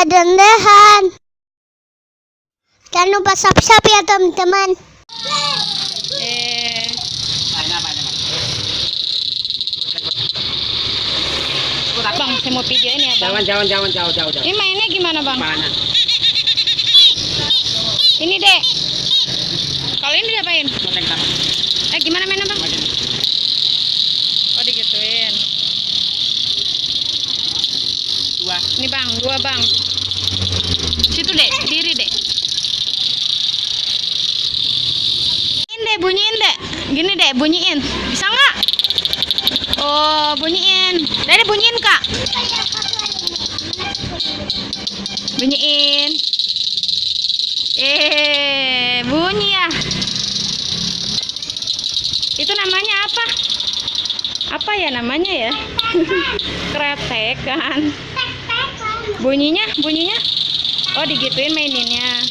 dahan. Jangan lupa subscribe ya teman-teman. Bang, saya mau videoin ya bang. Jangan jauh. Ini mainnya gimana bang? Mana? Ini dek. Kalau ini diapain? Gimana mainnya bang? Oh digituin. Dua. Ini bang, dua bang. Situ dek, diri dek. Bunyiin dek, bunyiin dek. Gini dek, bunyiin. Bisa nggak? Oh, bunyiin. Dede bunyiin kak. Bunyiin. Bunyi ya. Itu namanya apa? Apa ya namanya ya? Kretekan. Bunyinya? Oh, digituin maininnya.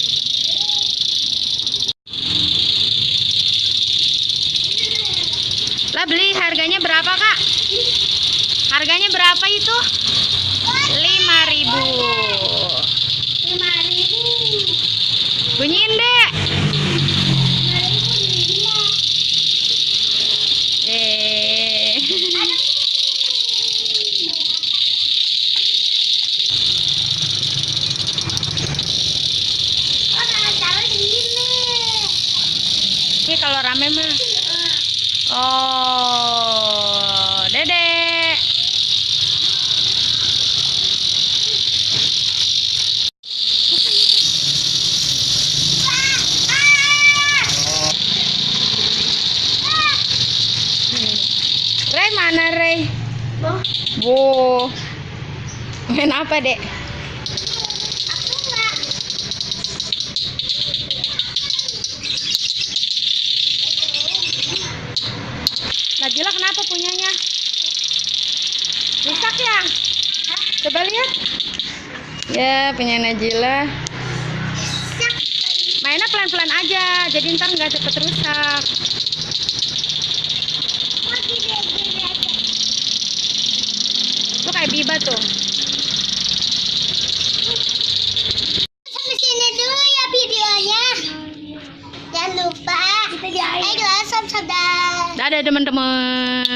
Lah beli harganya berapa kak? Harganya berapa itu? 5.000. Bunyiin dek. Ini kalau rame mah. Oh, dedek. Rey mana Rey? Bo. Main apa dek? Najila kenapa punyanya? Rusak ya? Coba lihat. Ya punya Najila. Mainnya pelan-pelan aja, jadi ntar nggak cepet rusak. Itu kayak Biba tuh. Sampai sini dulu ya videonya. Jangan lupa subscribe. Dadah teman-teman.